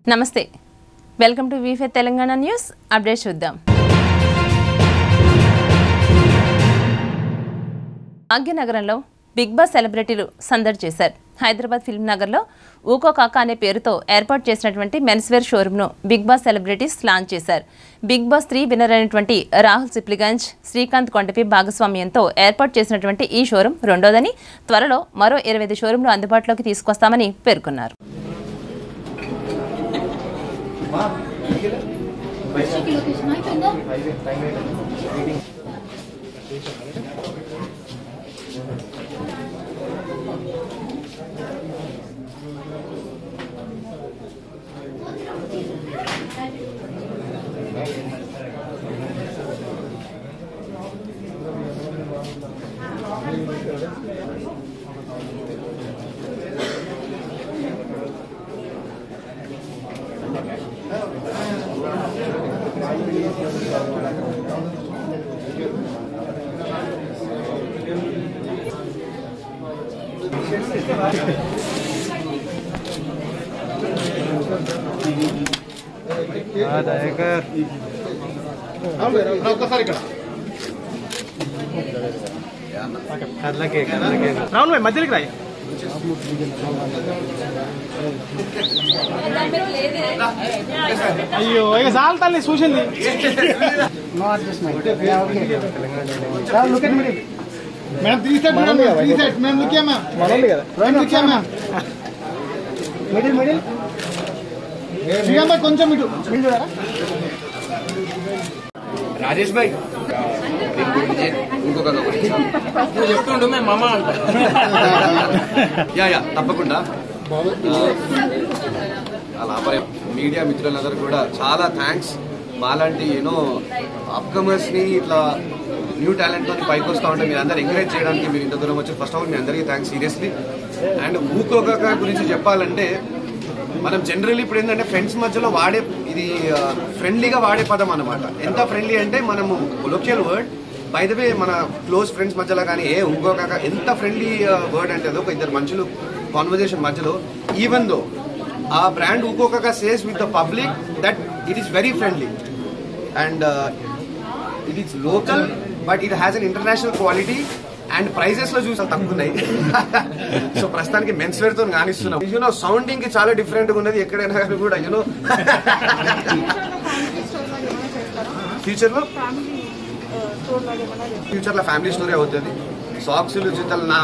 నమస్తే, welcome to వీఫే Telangana news update చూద్దాం. భాగ్యనగరంలో బిగ్ బాస్ సెలబ్రిటీలు సందడి చేశారు. హైదరాబాద్ ఫిల్మ్ నగర్లో ఊకో కాకా అనే పేరుతో ఏర్పాటు చేసినటువంటి మెన్స్వేర్ షోరూమ్ను బిగ్ బాస్ సెలబ్రిటీస్ లాంచ్ చేశారు. బిగ్ బాస్ 3 విన్నర్ అయినటువంటి రాహుల్ సిప్లిగంజ్, శ్రీకాంత్ కొండపి భాగస్వామ్యంతో ఏర్పాటు చేసినటువంటి ఈ షోరూమ్ రెండోదని, త్వరలో మరో 25 షోరూమ్లు అందుబాటులోకి తీసుకొస్తామని పేర్కొన్నారు. రావును భాయ్ మధ్యలోకి రాయి. అయ్యో ఇక చాలు తల్లి చూసింది. మేడం 3 సెట్ మేడం, 3 సెట్ మేము లుక్యా మ్యామ్ మనోండి కదా లుక్యా మ్యామ్ మిడిల్ మిడిల్ శ్రీకాంత్ భాయ్ కొంచెం ఇటు మిడిల్ చూడారా. రాజేష్ భాయ్ ఇంకొక నువ్వు చెప్తుండు మేము మామ అంటా. యా తప్పకుండా అలా మీడియా మిత్రులందరూ కూడా చాలా థ్యాంక్స్. మాలాంటి అప్కమర్స్ని ఇట్లా న్యూ టాలెంట్తో పైకి వస్తూ ఉంటే మీరు అందరూ ఎంకరేజ్ చేయడానికి మీరు ఇంత దూరం వచ్చి ఫస్ట్ ఆఫ్ ఆల్ మీ అందరికీ థ్యాంక్స్ సీరియస్లీ. అండ్ ఊకోక గురించి చెప్పాలంటే మనం జనరల్లీ ఇప్పుడు ఏంటంటే ఫ్రెండ్స్ మధ్యలో వాడే ఇది ఫ్రెండ్లీగా వాడే పదం అనమాట. ఎంత ఫ్రెండ్లీ అంటే మనము colloquial word, by the way మన క్లోజ్ ఫ్రెండ్స్ మధ్యలో కానీ ఊకోక ఎంత ఫ్రెండ్లీ వర్డ్ అంటే ఒక ఇద్దరు మనుషులు కాన్వర్జేషన్ మధ్యలో, ఈవెన్ దో ఆ బ్రాండ్ ఊకోక says with the public that it is very friendly and it is local but it has an international quality and prices లో చూసి తక్కున్నాయి. సో ప్రస్తుతానికి మెన్స్ వేర్ తో కానిస్తున్నాం. సౌండింగ్ కి చాలా డిఫరెంట్ గా ఉన్నది ఎక్కడైనా కానీ కూడా ఫ్యూచర్ లో ఫ్యామిలీ స్టోరీ అవుతుంది. సాక్స్లు జుతలు నా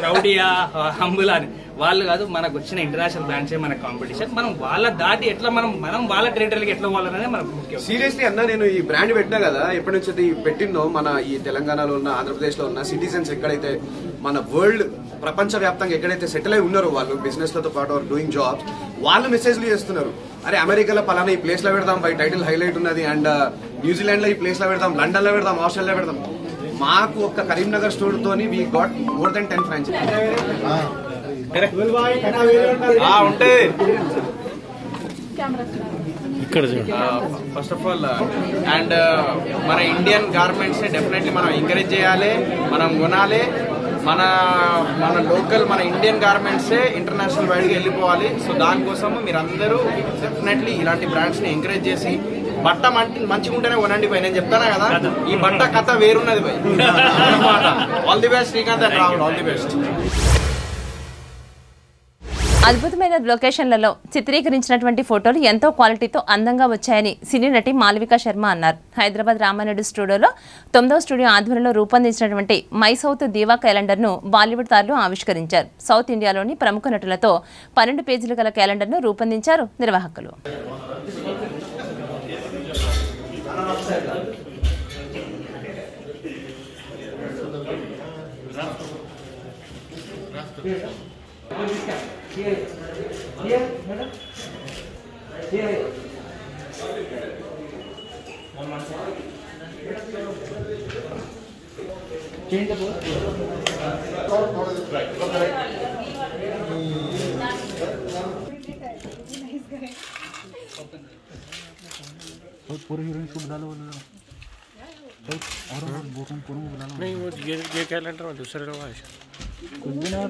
రౌడియా హంబుల్ అని వాళ్ళు కాదు, మనకు వచ్చిన ఇంటర్నేషనల్ బ్రాండ్స్ మన కాంపిటీషన్. మనం వాళ్ళ దాటి ఎట్లా మనం వాళ్ళ టెరిటరీకి ఎట్లా పోవాలనేది మనకు ముఖ్యం. సీరియస్లీ అన్న, నేను ఈ బ్రాండ్ పెట్టినా కదా, ఎప్పటి నుంచి అయితే పెట్టిందో మన ఈ తెలంగాణలో ఉన్న, ఆంధ్రప్రదేశ్ లో ఉన్న సిటిజన్స్ ఎక్కడైతే మన వరల్డ్ ప్రపంచ వ్యాప్తంగా ఎక్కడైతే సెటిల్ అయి ఉన్నారో వాళ్ళు బిజినెస్ లతో పాటు డూయింగ్ జాబ్స్, వాళ్ళు మెసేజ్లు చేస్తున్నారు. అరే అమెరికాలో పలానా ఈ ప్లేస్ లో పెడదాం, బై టైటిల్ హైలైట్ ఉన్నది, అండ్ న్యూజిలాండ్ లో ఈ ప్లేస్ లో పెడదాం, లండన్ లో పెడదాం, ఆస్ట్రేలియాలో పెడదాం. మాకు ఒక కరీంనగర్ స్టోర్ తోని we got more than 10 franchisee ఉంటే. ఫస్ట్ ఆఫ్ ఆల్ అండ్ మన ఇండియన్ గార్మెంట్స్ ని డెఫినెట్లీ మనం ఎంకరేజ్ చేయాలి, మనం కొనాలి. మన లోకల్ మన ఇండియన్ గార్మెంట్సే ఇంటర్నేషనల్ వైడ్ గా వెళ్ళిపోవాలి. సో దానికోసము మీరందరూ డెఫినెట్లీ ఇలాంటి బ్రాండ్స్ ని ఎంకరేజ్ చేసి బట్ట మంచిగా ఉంటేనే కొనండి భయ్. నేను చెప్తానా కదా, ఈ బట్ట కథ వేరున్నది భయ్. All the best Srikanth and Rahul, all the best. అద్భుతమైన లొకేషన్లలో చిత్రీకరించినటువంటి ఫోటోలు ఎంతో క్వాలిటీతో అందంగా వచ్చాయని సినీ నటి మాలవిక శర్మ అన్నారు. హైదరాబాద్ రామానాయుడు స్టూడియోలో 9వ స్టూడియో ఆధ్వర్యంలో రూపొందించినటువంటి మై సౌత్ దీవా క్యాలెండర్ను బాలీవుడ్ తారలు ఆవిష్కరించారు. సౌత్ ఇండియాలోని ప్రముఖ నటులతో 12 పేజీలు గల క్యాలెండర్ను రూపొందించారు నిర్వాహకులు. पूरे हीरोइन को बुला लो और बोकम को बुला लो। नहीं वो ये कैलेंडर में दूसरे लोग आए कुछ भी ना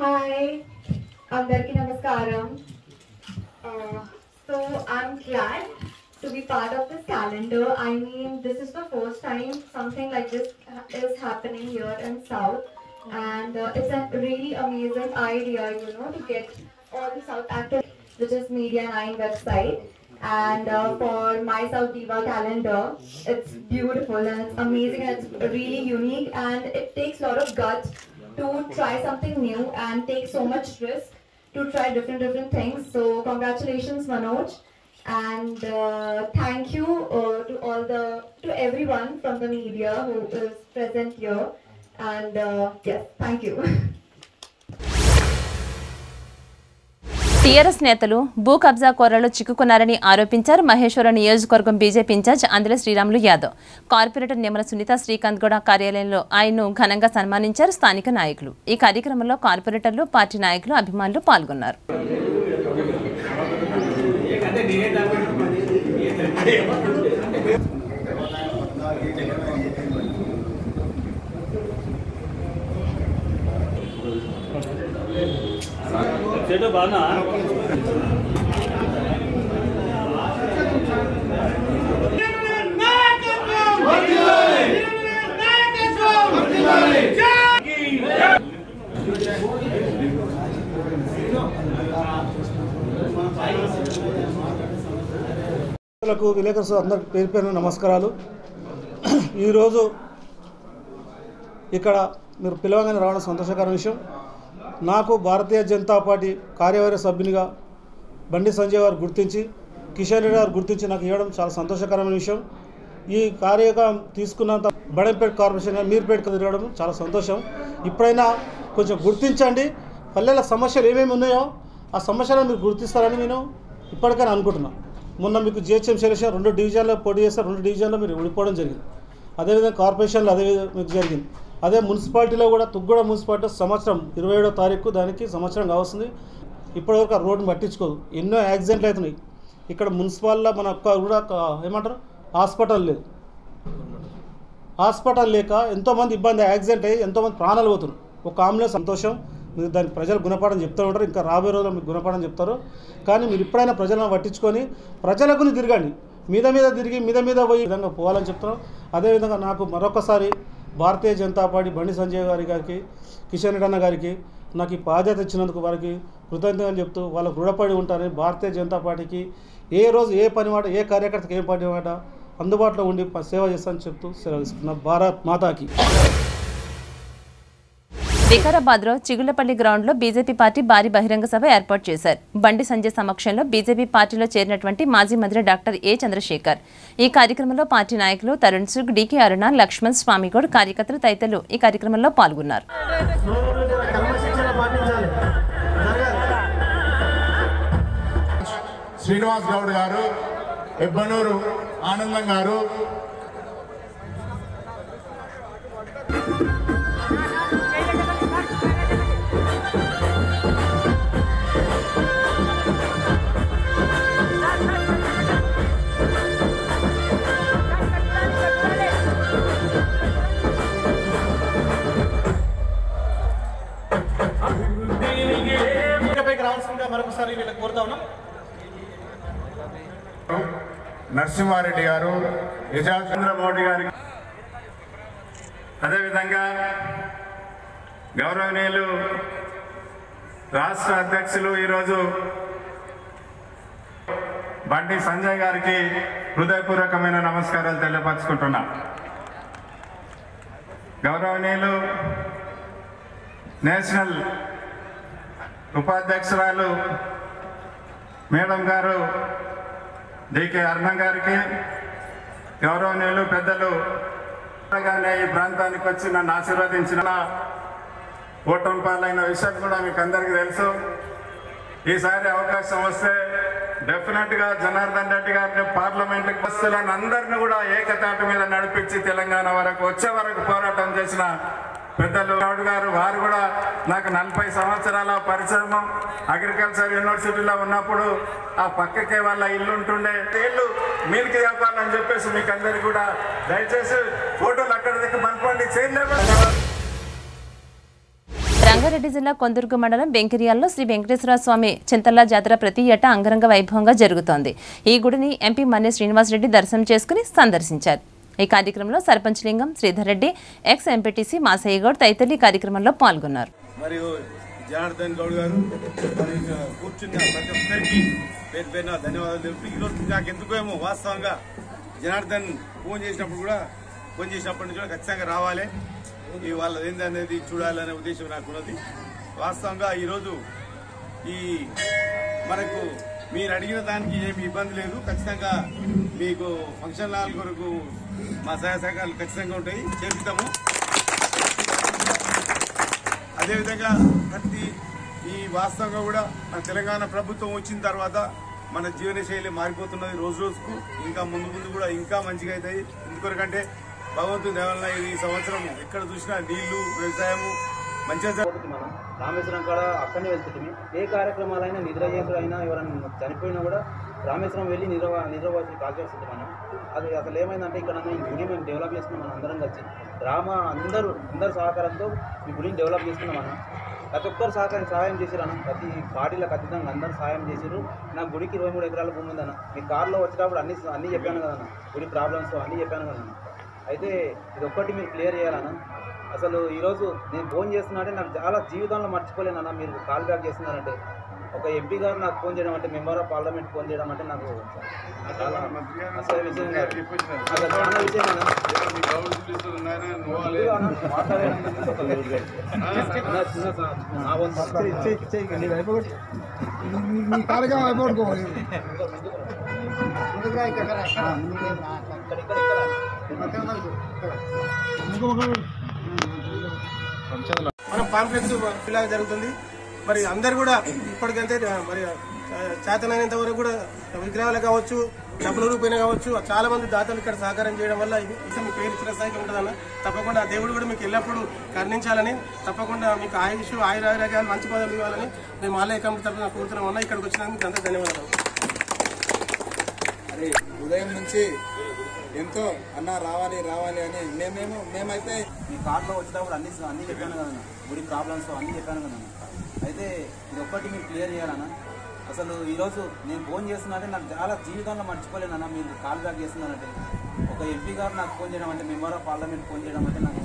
Hi, Andarki Namaskaram. So I'm glad to be part of this calendar. I mean, this is the first time something like this is happening here in South, and it's a really amazing idea, you know, to get all the South actors, which is Media 9 website. And for My South Diva calendar, it's beautiful and it's amazing and it's really unique, and it takes a lot of guts to try something new and take so much risk to try different things. So congratulations, Manoj, and thank you to everyone from the media who is present here, and yes, thank you. TRS నేతలు భూ కబ్జా కోరలో చిక్కుకున్నారని ఆరోపించారు మహేశ్వరం నియోజకవర్గం BJP incharge Andela Sriramulu Yadav. Corporator Nimmala Sunitha Srikanth Gouda కార్యాలయంలో ఆయన్ను ఘనంగా సన్మానించారు స్థానిక నాయకులు. ఈ కార్యక్రమంలో కార్పొరేటర్లు, పార్టీ నాయకులు, అభిమానులు పాల్గొన్నారు. విలేకరులు అందరికి పేరు పేరున నమస్కారాలు. ఈరోజు ఇక్కడ మీరు పిలవగానే రావడం సంతోషకరమైన విషయం. నాకు భారతీయ జనతా పార్టీ కార్యవర్గ సభ్యునిగా బండి సంజయ్ గారు గుర్తించి, కిషన్ రెడ్డి గారు గుర్తించి నాకు ఇవ్వడం చాలా సంతోషకరమైన విషయం. ఈ కార్యక్రమం తీసుకున్నంత బడంపేట కార్పొరేషన్ మీర్పేట తిరగడం చాలా సంతోషం. ఇప్పుడైనా కొంచెం గుర్తించండి, పల్లెల సమస్యలు ఏమేమి ఉన్నాయో ఆ సమస్యలను మీరు గుర్తిస్తారని నేను ఇప్పటికైనా అనుకుంటున్నాను. మొన్న మీకు జిహెచ్ఎం సెలక్షన్ 2 డివిజన్లో పోటీ చేస్తారు, 2 డివిజన్లో మీరు ఓడిపోవడం జరిగింది. అదేవిధంగా కార్పొరేషన్లో అదేవిధంగా మీకు జరిగింది. అదే మున్సిపాలిటీలో కూడా తుగ్గూడ మున్సిపాలిటీ సంవత్సరం 27వ తారీఖు దానికి సంవత్సరం కావస్తుంది. ఇప్పటివరకు ఆ రోడ్డుని పట్టించుకోదు. ఎన్నో యాక్సిడెంట్లు అవుతున్నాయి. ఇక్కడ మున్సిపాల్లో మన కూడా ఏమంటారు హాస్పిటల్ లేదు. హాస్పిటల్ లేక ఎంతోమంది ఇబ్బంది, యాక్సిడెంట్ అయ్యి ఎంతోమంది ప్రాణాలు పోతున్నారు. ఒక అంబులెన్స్ సంతోషం, మీరు దానికి ప్రజలు గుణపాఠం చెప్తూ ఉంటారు, ఇంకా రాబోయే రోజుల్లో మీకు గుణపాఠం చెప్తారు. కానీ మీరు ఇప్పుడైనా ప్రజలను పట్టించుకొని ప్రజలకు తిరగండి, మీద తిరిగి మీద పోయి విధంగా పోవాలని చెప్తున్నాం. అదేవిధంగా నాకు మరొకసారి భారతీయ జనతా పార్టీ బండి సంజయ్ గారికి, కిషన్ రెడ్డి అన్న గారికి నాకు ఈ బాధ్యత ఇచ్చినందుకు వారికి కృతజ్ఞతలు చెప్తూ వాళ్ళకు రుణపడి ఉంటారని, భారతీయ జనతా పార్టీకి ఏ రోజు ఏ పని మాట, ఏ కార్యకర్తకి ఏ పని మాట అందుబాటులో ఉండి సేవ చేస్తానని చెప్తూ సెలవు తీసుకున్నా. భారత్ మాతాకి. వికారాబాద్లో చిగుళ్లపల్లి గ్రౌండ్లో బీజేపీ పార్టీ భారీ బహిరంగ సభ ఏర్పాటు చేశారు. బండి సంజయ్ సమక్షంలో బీజేపీ పార్టీలో చేరినటువంటి మాజీ మంత్రి డాక్టర్ ఏ చంద్రశేఖర్. ఈ కార్యక్రమంలో పార్టీ నాయకులు తరుణ్ సుగ్, డికే అరుణ, లక్ష్మణ్, స్వామిగౌడ్, కార్యకర్తలు తదితరులు ఈ కార్యక్రమంలో పాల్గొన్నారు. శ్రీనివాస్ గౌడ్ గారు, ఎబ్బనూరు ఆనందం గారు, మరొకసారి వీళ్ళకి కోరుతా ఉన్నాం. నరసింహారెడ్డి గారు, యజాజ్ చంద్రమౌళి గారి, అదేవిధంగా గౌరవనీయులు రాష్ట్ర అధ్యక్షులు ఈరోజు బండి సంజయ్ గారికి హృదయపూర్వకమైన నమస్కారాలు తెలియపరచుకుంటున్నా. గౌరవనీయులు నేషనల్ ఉపాధ్యక్షురాలు మేడం గారు డికే అరుణ గారికి, గౌరవనీయులు పెద్దలు ఈ ప్రాంతానికి వచ్చి నన్ను ఆశీర్వదించిన ఓటమి పాలైన విషయం కూడా మీకు అందరికీ తెలుసు. ఈసారి అవకాశం వస్తే డెఫినెట్గా జనార్దన్ రెడ్డి గారిని పార్లమెంట్కి వస్తువులను అందరినీ కూడా ఏకతాటి మీద నడిపించి తెలంగాణ వరకు వచ్చే వరకు పోరాటం చేసిన పెద్దలు గౌడ్ గారు, వారు కూడా నాకు 40 సంవత్సరాల పరిచయం. అగ్రికల్చర్ యూనివర్సిటీలో ఉన్నప్పుడు ఆ పక్కకే వాళ్ళ ఇల్లు ఉంటుండే, ఇల్లు మీరికి చెప్పాలని చెప్పేసి మీకు అందరికి కూడా దయచేసి ఫోటోలు అక్కడ దగ్గర మనపండి చేయలేదు. రంగారెడ్డి జిల్లా కొందుర్గు మండలం బెంకిరియాల్లో శ్రీ వెంకటేశ్వర స్వామి చింతల్లా జాతర ప్రతి ఏటా అంగరంగ వైభవంగా జరుగుతోంది. ఈ గుడిని ఎంపీ మన్నె శ్రీనివాసరెడ్డి దర్శనం చేసుకుని సందర్శించారు. ఈ కార్యక్రమంలో సర్పంచ్ లింగం శ్రీధర్ రెడ్డి, ఎక్స్ ఎంపీటీసీ మాసయ్య గౌడ్ తదితరులు ఈ కార్యక్రమంలో పాల్గొన్నారు. మరియు జనార్దన్ గౌడ్ గారు కూర్చున్న ప్రతి ఒక్కరికి పేరు పేరున ధన్యవాదాలు తెలుపుతూ ఈరోజు నాకు ఎందుకో ఏమో వాస్తవంగా జనార్దన్ ఫోన్ చేసినప్పుడు నుంచి కూడా ఖచ్చితంగా రావాలి, ఈ వాళ్ళది ఏంది అనేది చూడాలనే ఉద్దేశం నాకు ఉన్నది. వాస్తవంగా ఈరోజు ఈ మనకు మీరు అడిగిన దానికి ఏమి ఇబ్బంది లేదు. ఖచ్చితంగా మీకు ఫంక్షన్ హాల్ కొరకు మా సహాయ సహకారాలు ఖచ్చితంగా ఉంటాయి, చేపిస్తాము. అదేవిధంగా ఈ వాస్తవంగా కూడా మన తెలంగాణ ప్రభుత్వం వచ్చిన తర్వాత మన జీవనశైలి మారిపోతున్నది రోజు రోజుకు. ఇంకా ముందు కూడా ఇంకా మంచిగా అవుతాయి. ఎందుకొరకంటే భగవంతుని దేవల్ల ఈ సంవత్సరం ఎక్కడ చూసినా నీళ్లు, వ్యవసాయము మంచిగా. మనం రామేశ్వరం కాడ అక్కడనే వెళ్తుంది. ఏ కార్యక్రమాలైనా నిద్ర చేసుడైనా ఎవరైనా చనిపోయినా కూడా రామేశ్వరం వెళ్ళి నిద్రవాసి కాల్ చేస్తుంది మనం. అది అసలు ఏమైందంటే ఇక్కడ ఈ గుడి మేము డెవలప్ చేసుకున్నాం. మనం అందరం కలిసి అందరు సహకారంతో ఈ గుడిని డెవలప్ చేసుకున్నాం. మనం ప్రతి ఒక్కరు సహాయం చేశారు అన్న. ప్రతి పార్టీలో ఖచ్చితంగా అందరూ సహాయం చేశారు. నా గుడికి 23 ఎకరాల భూమి ఉందన్న. మీ కార్లో వచ్చేటప్పుడు అన్నీ చెప్పాను కదన్న, గుడి ప్రాబ్లమ్స్ అన్నీ చెప్పాను కదన్న. అయితే ఇది ఒక్కటి మీరు క్లియర్ చేయాలన్న. అసలు ఈరోజు నేను ఫోన్ చేస్తున్నానంటే నాకు చాలా జీవితంలో మర్చిపోలేనన్న. మీరు కాల్ బ్యాక్ చేస్తున్నారంటే ఒక ఎంపీ గారు నాకు ఫోన్ చేయడం అంటే, మెంబర్ ఆఫ్ పార్లమెంట్ ఫోన్ చేయడం అంటే నాకు చాలా అసలు విషయం చాలా విషయం అన్న. మనం పాంప్లెట్స్ ఇలాగ జరుగుతుంది. మరి అందరు కూడా ఇప్పటికంటే మరి చేతనైనంత వరకు కూడా విగ్రహాలు కావచ్చు, డబ్బుల రూపాయలు కావచ్చు, చాలా మంది దాతలు ఇక్కడ సహకారం చేయడం వల్ల ఇది మీ పేరు చిరస్థాయిగా ఉంటుందన్న. తప్పకుండా ఆ దేవుడు కూడా మీకు ఎల్లప్పుడూ కరుణించాలని, తప్పకుండా మీకు ఆయురారోగ్యాలు మంచి పదవులు ఇవ్వాలని మేము ఆలయ కమిటీ తరఫున కోరుతున్నాం అన్న. ఇక్కడికి వచ్చినందుకు అంతా ధన్యవాదాలు. ఉదయం నుంచి ఎంతో అన్న రావాలి అని మేమైతే మీ కార్లో వచ్చేటప్పుడు అన్నీ చెప్పాను కదన్న, గుడి ప్రాబ్లమ్స్ అన్నీ చెప్పాను కదన్న. అయితే ఇది ఒక్కటి మీరు క్లియర్ చేయాలన్న. అసలు ఈరోజు నేను ఫోన్ చేస్తున్నానంటే నాకు చాలా జీవితంలో మర్చిపోలేనన్న. మీరు కాల్ బ్యాక్ చేస్తున్నారంటే ఒక ఎంపీ గారు నాకు ఫోన్ చేయడం అంటే, మెంబర్ ఆఫ్ పార్లమెంట్ ఫోన్ చేయడం అంటే నాకు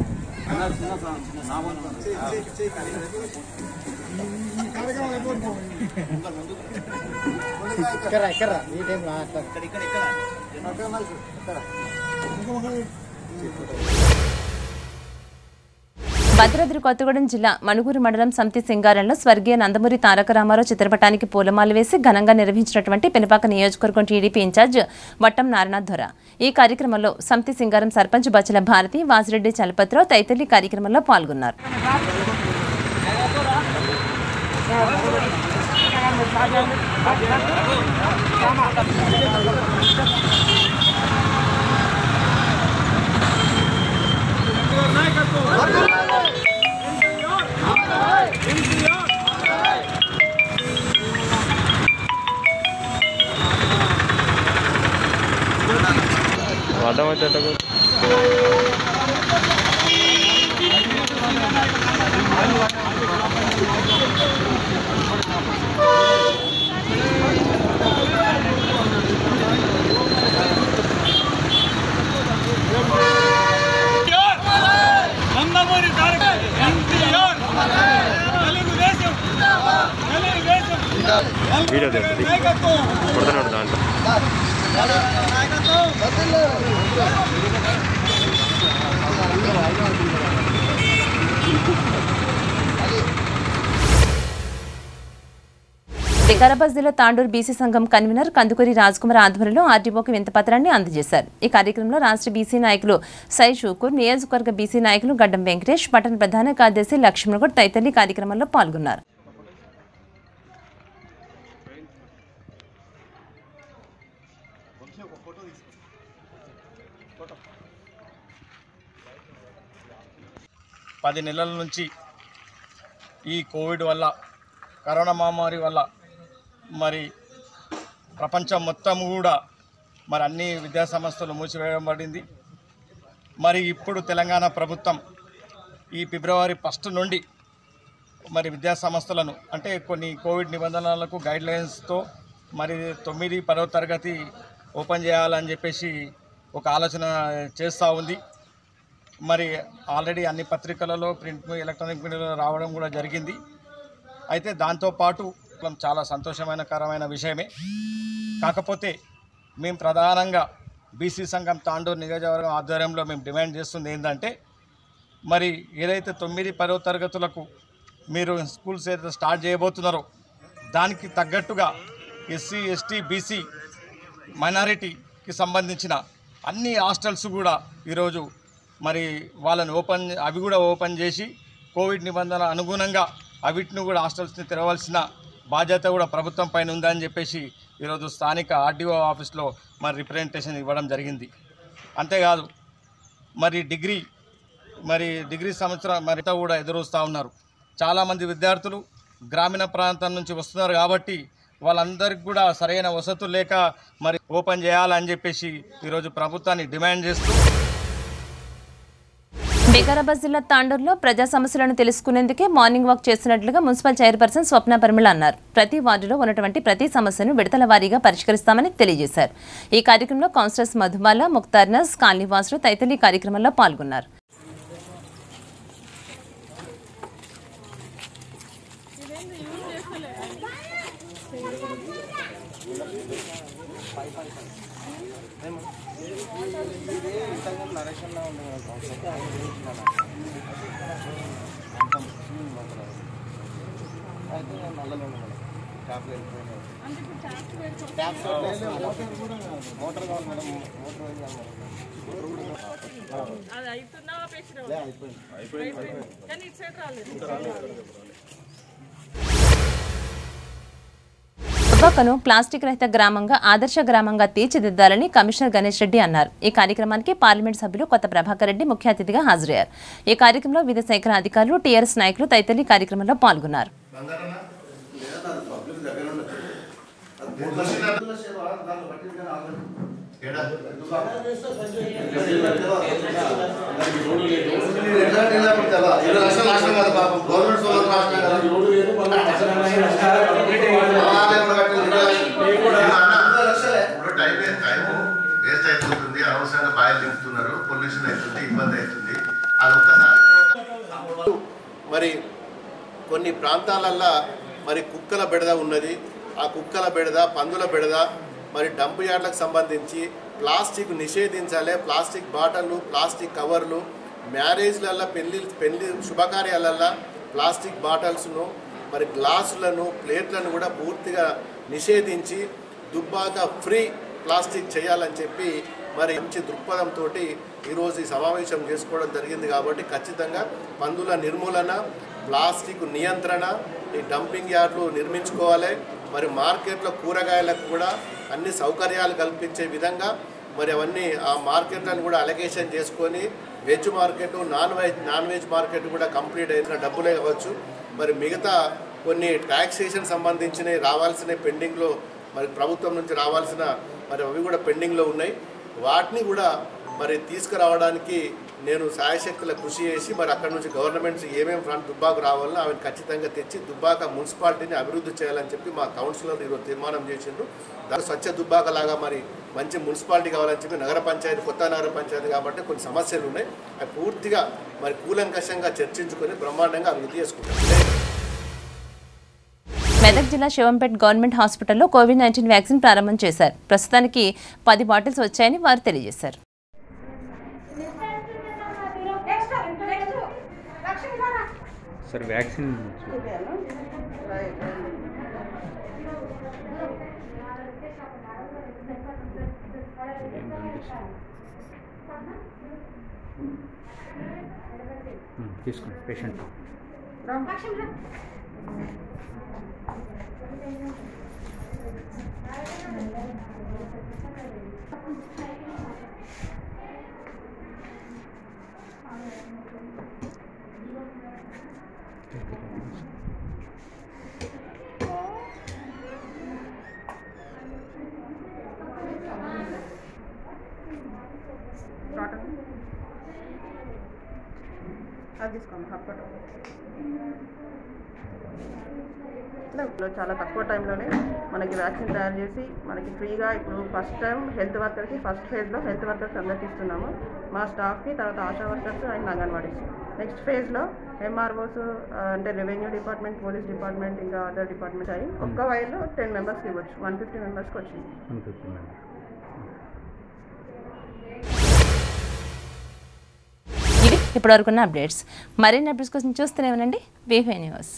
భద్రాద్రి కొత్తగూడెం జిల్లా మణుగూరు మండలం సమితి సింగారంలో స్వర్గీయ నందమూరి తారక రామారావు చిత్రపటానికి పూలమాల వేసి ఘనంగా నిర్వహించినటువంటి పెనుపాక నియోజకవర్గం టీడీపీ ఇన్ఛార్జ్ వట్టం నారాయణనాథ్ దొర. ఈ కార్యక్రమంలో సమితి సింగారం సర్పంచ్ బచ్చల భారతి, వాసిరెడ్డి చలపతిరావు తదితరులు కార్యక్రమంలో పాల్గొన్నారు. వికారాబాద్ జిల్లా తాండూరు బీసీ సంఘం కన్వీనర్ కందుకూరి రాజ్కుమార్ ఆధ్వర్యంలో ఆర్డీఓకి వింతపత్రాన్ని అందజేశారు. ఈ కార్యక్రమంలో రాష్ట్ర బీసీ నాయకులు సై షూకూర్, నియోజకవర్గ బీసీ నాయకులు గడ్డం వెంకటేష్, పట్టణ ప్రధాన కార్యదర్శి లక్ష్మణగౌడ్ తదితరులు కార్యక్రమంలో పాల్గొన్నారు. పది నెలల నుంచి ఈ కోవిడ్ వల్ల, కరోనా మహమ్మారి వల్ల మరి ప్రపంచం మొత్తం కూడా మరి అన్ని విద్యా సంస్థలు మూసివేయబడింది. మరి ఇప్పుడు తెలంగాణ ప్రభుత్వం ఈ ఫిబ్రవరి 1 నుండి మరి విద్యా సంస్థలను అంటే కొన్ని కోవిడ్ నిబంధనలకు గైడ్లైన్స్తో మరి 9, 10వ తరగతి ఓపెన్ చేయాలని చెప్పేసి ఒక ఆలోచన చేస్తూ ఉంది. మరి ఆల్రెడీ అన్ని పత్రికలలో ప్రింట్ ఎలక్ట్రానిక్ మీడియాలో రావడం కూడా జరిగింది. అయితే దాంతోపాటు చాలా సంతోషకరమైన విషయమే. కాకపోతే మేము ప్రధానంగా బీసీ సంఘం తాండూరు నియోజకవర్గం ఆధ్వర్యంలో మేము డిమాండ్ చేస్తుంది ఏంటంటే మరి ఏదైతే 9, 10వ తరగతులకు మీరు స్కూల్స్ ఏదైతే స్టార్ట్ చేయబోతున్నారో దానికి తగ్గట్టుగా ఎస్సీ, ఎస్టీ, బీసీ, మైనారిటీకి సంబంధించిన అన్ని హాస్టల్స్ కూడా ఈరోజు మరి వాళ్ళని అవి కూడా ఓపెన్ చేసి కోవిడ్ నిబంధనల అనుగుణంగా అవిటిని కూడా హాస్టల్స్ని తెరవలసిన బాధ్యత కూడా ప్రభుత్వం పైన ఉందని చెప్పేసి ఈరోజు స్థానిక ఆర్డీఓ ఆఫీస్లో మరి రిప్రజెంటేషన్ ఇవ్వడం జరిగింది. అంతేకాదు మరి డిగ్రీ సంవత్సరం మరితో కూడా ఎదురుస్తూ ఉన్నారు. చాలామంది విద్యార్థులు గ్రామీణ ప్రాంతం నుంచి వస్తున్నారు కాబట్టి వాళ్ళందరికీ కూడా సరైన వసతులు లేక మరి ఓపెన్ చేయాలని చెప్పేసి ఈరోజు ప్రభుత్వాన్ని డిమాండ్ చేస్తూ వికారాబాద్ జిల్లా తాండూరులో ప్రజా సమస్యలను తెలుసుకునేందుకే మార్నింగ్ వాక్ చేస్తున్నట్లుగా మున్సిపల్ చైర్పర్సన్ స్వప్న పరిమళ అన్నారు. ప్రతి వార్డులో ఉన్నటువంటి ప్రతి సమస్యను విడతల వారీగా పరిష్కరిస్తామని తెలియజేశారు. ఈ కార్యక్రమంలో కౌన్సిలర్స్ మధుబాల, ముక్తార్నస్, కాలనీవాసులు తదితరులు ఈ కార్యక్రమంలో పాల్గొన్నారు. దుబ్బాకను ప్లాస్టిక్ రహిత గ్రామంగా ఆదర్శ గ్రామంగా తీర్చిదిద్దాలని కమిషనర్ గణేష్ రెడ్డి అన్నారు. ఈ కార్యక్రమానికి పార్లమెంట్ సభ్యులు కొత్త ప్రభాకర్ రెడ్డి ముఖ్య అతిథిగా హాజరయ్యారు. ఈ కార్యక్రమంలో వివిధ శాఖల అధికారులు, టీఆర్ఎస్ నాయకులు తదితరులు ఈ కార్యక్రమంలో పాల్గొన్నారు. అనవసరంగా బాయిలు నింపుతున్నారు, పొల్యూషన్ అవుతుంది, ఇబ్బంది అవుతుంది. అదొక్కసారి మరి కొన్ని ప్రాంతాలల్లో మరి కుక్కల బెడద ఉన్నది. ఆ కుక్కల బెడద, పందుల బెడద, మరి డంప్ యార్డ్లకు సంబంధించి ప్లాస్టిక్ నిషేధించాలి. ప్లాస్టిక్ బాటిళ్ళు, ప్లాస్టిక్ కవర్లు, మ్యారేజ్లల్లో పెళ్లి శుభకార్యాలల్లో ప్లాస్టిక్ బాటిల్స్ను, మరి గ్లాసులను, ప్లేట్లను కూడా పూర్తిగా నిషేధించి దుబ్బాక ఫ్రీ ప్లాస్టిక్ చేయాలని చెప్పి మరి మంచి దృక్పథంతో ఈరోజు ఈ సమావేశం చేసుకోవడం జరిగింది. కాబట్టి ఖచ్చితంగా పందుల నిర్మూలన, ప్లాస్టిక్ నియంత్రణ, ఈ డంపింగ్ యార్డ్లు నిర్మించుకోవాలి. మరి మార్కెట్లో కూరగాయలకు కూడా అన్ని సౌకర్యాలు కల్పించే విధంగా మరి అవన్నీ ఆ మార్కెట్లను కూడా అలొకేషన్ చేసుకొని veg market, non veg market కూడా కంప్లీట్ అయిన డబ్బులే కావచ్చు. మరి మిగతా కొన్ని ట్యాక్సేషన్ సంబంధించినవి రావాల్సిన పెండింగ్లో, మరి ప్రభుత్వం నుంచి రావాల్సిన మరి అవి కూడా పెండింగ్లో ఉన్నాయి. వాటిని కూడా మరి తీసుకురావడానికి నేను శాయశక్తుల కృషి చేసి మరి అక్కడ నుంచి గవర్నమెంట్స్ ఏమేమి ఫ్రంట్ దుబ్బాకు రావాలో అవి ఖచ్చితంగా తెచ్చి దుబ్బాక మున్సిపాలిటీని అభివృద్ధి చేయాలని చెప్పి మా కౌన్సిలర్ ఈరోజు తీర్మానం చేసిండ్రు. దాని స్వచ్ఛ దుబ్బాక లాగా మరి మంచి మున్సిపాలిటీ కావాలని చెప్పి నగర పంచాయతీ, కొత్త నగర పంచాయతీ కాబట్టి కొన్ని సమస్యలు ఉన్నాయి. అవి పూర్తిగా మరి కూలంకషంగా చర్చించుకొని బ్రహ్మాండంగా అభివృద్ధి చేసుకుంటాం. మెదక్ జిల్లా శివంపేట్ గవర్నమెంట్ హాస్పిటల్లో కోవిడ్-19 వ్యాక్సిన్ ప్రారంభం చేశారు. ప్రస్తుతానికి 10 బాటిల్స్ వచ్చాయని వారు తెలియజేశారు. सर वैक्सीन తీసుకోండి పేషెంట్ అది తీసుకోండి. చాలా తక్కువ టైంలోనే మనకి వ్యాక్సిన్ తయారు చేసి మనకి ఫ్రీగా ఇప్పుడు ఫస్ట్ టైం హెల్త్ వర్కర్కి ఫస్ట్ ఫేజ్లో హెల్త్ వర్కర్స్ అందరికీ ఇస్తున్నాము, మా స్టాఫ్కి, తర్వాత ASHA workers and anganwadis. Next ఫేజ్లో ఎంఆర్ఓస్ అంటే రెవెన్యూ డిపార్ట్మెంట్, పోలీస్ డిపార్ట్మెంట్, ఇంకా అదర్ డిపార్ట్మెంట్ అయ్యి ఒక్క వైల్లో 10 మెంబర్స్కి ఇవ్వచ్చు. 150 మెంబర్స్కి వచ్చింది. ఇది ఇప్పటివరకున్న అప్డేట్స్. మరిన్ని అప్డేట్స్ కోసం చూస్తూనే ఉండండి V5 న్యూస్.